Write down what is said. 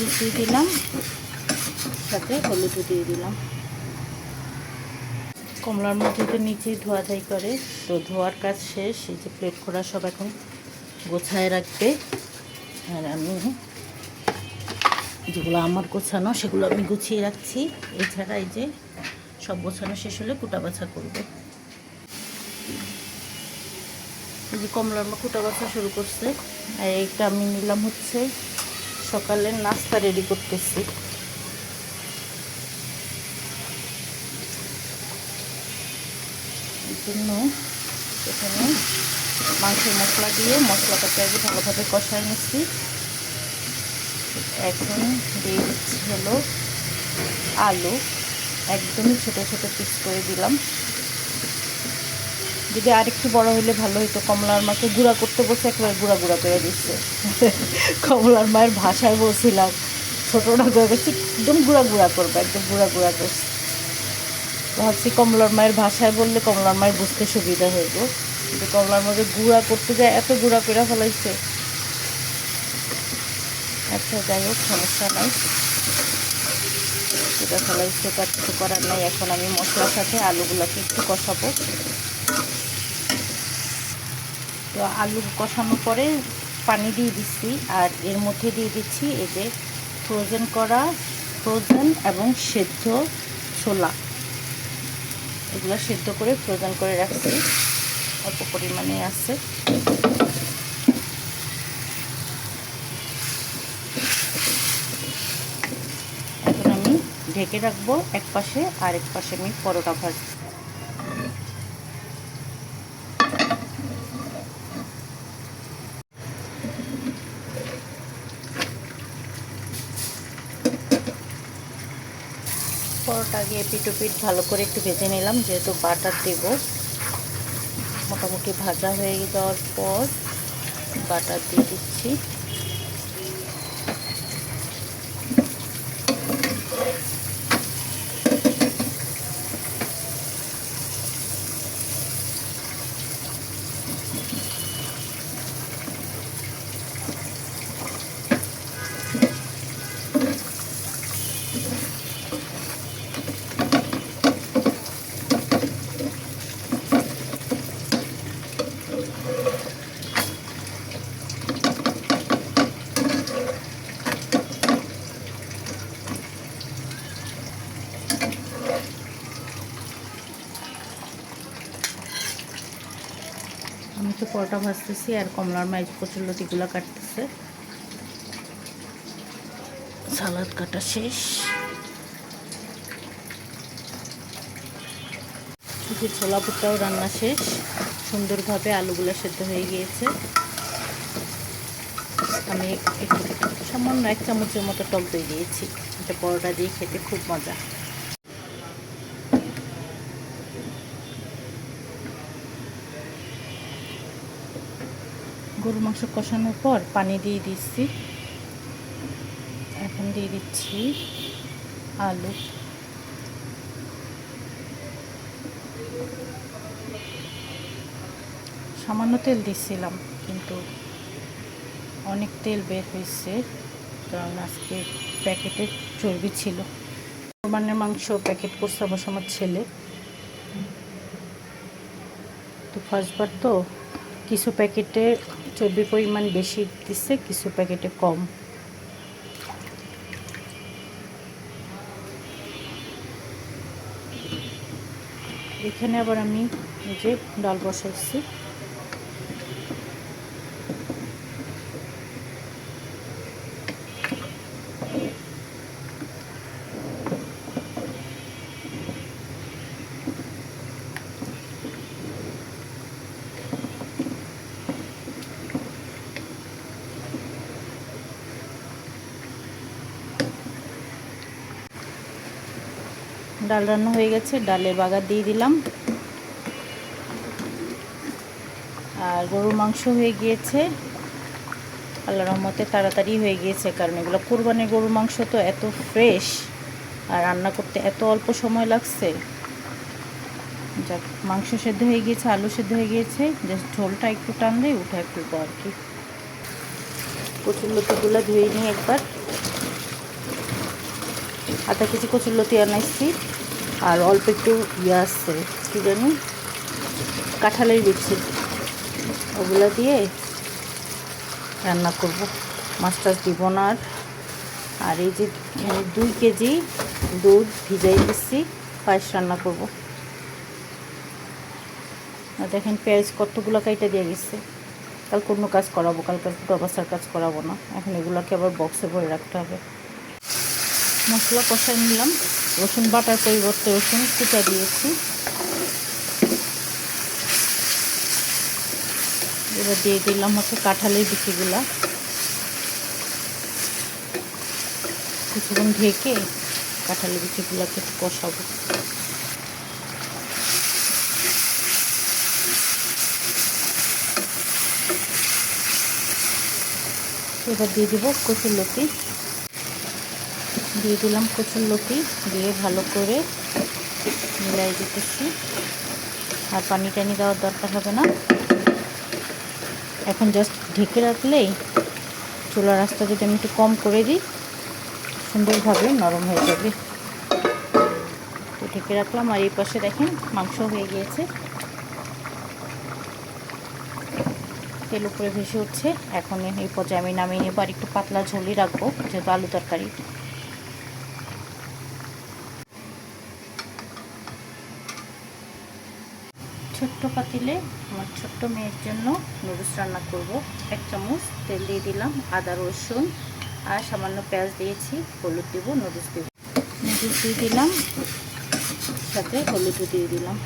মরিচ দিয়ে দিলাম, সাথে হলুদও দিয়ে দিলাম। কমলার মধ্যে তো নিচেই ধোয়া ধাই করে, তো ধোয়ার কাজ শেষ। এই যে প্লেট খোড়া সব এখন গোছায় রাখবে, আর আমি যেগুলো আমার গোছানো সেগুলো আমি গুছিয়ে রাখছি। এছাড়া এই যে সব গোছানো শেষ হলে কুটা বাছা করবে। এই যে কমলার মা কুটা বাছা শুরু করছে, আর এইটা আমি নিলাম হচ্ছে সকালের নাস্তা রেডি করতেছি। এই জন্য এখানে মাংসের মশলা দিয়ে মশলাটাকে আগে ভালোভাবে কষায় নিচ্ছি। এখন দিয়ে দিচ্ছি হলো আলু, একদমই ছোট ছোট পিস করে দিলাম। যদি আরেকটু বড় হলে ভালো হতো। কমলার মাকে গুঁড়া করতে বসে একেবারে গুঁড়া গুঁড়া করে দিচ্ছে। কমলার মায়ের ভাষায় বলছিলাম ছোটোটা করে গেছি, একদম গুঁড়া গুঁড়া করবে, একদম গুঁড়া গুঁড়া করছে। ভাবছি কমলার মায়ের ভাষায় বললে কমলার মায়ের বুঝতে সুবিধা হইব, কিন্তু কমলার মাকে গুঁড়া করতে যায় এত গুঁড়া করে ফেলাইছে। আচ্ছা যাই হোক, সমস্যা নাই, সেটা ফেলাইছে, তার কিছু করার নাই। এখন আমি মশলার সাথে আলুগুলোকে একটু কষাবো। তো আলু কষানোর পরে পানি দিয়ে দিচ্ছি, আর এর মধ্যে দিয়ে দিচ্ছি এই যে ফ্রোজেন এবং সেদ্ধ ছোলা। এগুলো সেদ্ধ করে ফ্রোজেন করে রাখছি, অল্প পরিমাণে আছে। এখন আমি ঢেকে রাখবো এক পাশে, আর এক পাশে আমি পরোটা ভাজবো। পরোটা আগে এপিট ওপিট ভালো করে একটু ভেজে নিলাম, যেহেতু বাটার দেব। মোটামুটি ভাজা হয়ে যাওয়ার পর বাটার দিয়ে দিচ্ছি। আমি তো পরোটা ভাজতেছি, আর কমলার মাছ কচুরলতিগুলো কাটতেছে। সালাদ কাটা শেষ। শুধু ছোলা ভুট্টাও রান্না শেষ, সুন্দরভাবে আলুগুলো সেদ্ধ হয়ে গিয়েছে। আমি একটু সামান্য 1 চামচের মতো টক দই দিয়েছি, এটা পরোটা দিয়ে খেতে খুব মজা। গরু মাংস কষানোর পর পানি দিয়ে দিচ্ছি। এখন দিয়ে দিচ্ছি আলু। সামান্য তেল দিচ্ছিলাম, কিন্তু অনেক তেল বের হয়েছে, কারণ আজকে প্যাকেটে চর্বি ছিল। কোরবানির মাংস প্যাকেট করছে অবশ্য আমার ছেলে, তো ফার্স্টবার তো কিছু প্যাকেটে চর্বির পরিমাণ বেশি দিচ্ছে, কিছু প্যাকেটে কম। এখানে আবার আমি এই যে ডাল বসাইছি। ডাল রান্না হয়ে গেছে, ডালে বাগার দিয়ে দিলাম। আর গরুর মাংস হয়ে গিয়েছে, আল্লাহর রহমতে তাড়াতাড়ি হয়ে গিয়েছে, কারণ এগুলো কোরবানির গরুর মাংস তো এত ফ্রেশ, আর রান্না করতে এত অল্প সময় লাগছে। যাক, মাংস সেদ্ধ হয়ে গিয়েছে, আলু সেদ্ধ হয়ে গিয়েছে, জাস্ট ঝোলটা একটু টানলে উঠে ফেলবো আর কি। কচুরলতিগুলো ধুয়ে নিই একবার। আধা কেজি কচুরলতি আনাইছি, আর অল্প একটু ইয়ে আসছে কী জানি কাঁঠালের বিচি, ওগুলো দিয়ে রান্না করব, মাছ টাছ দিব না। আর এই যে 2 কেজি দুধ ভিজাই দিচ্ছি, পায়েস রান্না করব। আর দেখেন পেঁয়াজ কতগুলো কাইটা দিয়ে গেছে। কালকে অন্য কাজ করাবো, কালকে ফুটো বাসার কাজ করাবো না, এখন এগুলোকে আবার বক্সে ভরে রাখতে হবে। মশলা কষাই নিলাম, রসুন বাটার পরিবর্তে রসুন কুচা দিয়েছি। এবার দিয়ে দিলাম হচ্ছে কাঁঠালের বিচিগুলা, কিছুক্ষণ ঢেকে কাঁঠালের বিচিগুলোকে একটু কষাবো। এবার দিয়ে দিব কচুরলতি, দিয়ে দিলাম কচুরলতি, দিয়ে ভালো করে মিলাই দিতেছি। আর পানি টানি দেওয়ার দরকার হবে না, এখন জাস্ট ঢেকে রাখলেই চুলার আঁচটা যদি আমি একটু কম করে দিই সুন্দরভাবে নরম হয়ে যাবে। তো ঢেকে রাখলাম। আর এই পাশে দেখেন মাংস হয়ে গিয়েছে, তেল উপরে ভেসে উঠছে। এখন এই পর্যায়ে আমি নামিয়ে নেব, আর একটু পাতলা ঝোলই রাখবো যেহেতু আলু তরকারি। ছোট্ট পাতিলে আমার ছোট্ট মেয়ের জন্য নুডলস রান্না করব। 1 চামচ তেল দিয়ে দিলাম, আদা রসুন আর সামান্য পেঁয়াজ দিয়েছি, হলুদ দেবো, নুডলস দেবো, নুডলস দিয়ে দিলাম, সাথে হলুদও দিয়ে দিলাম।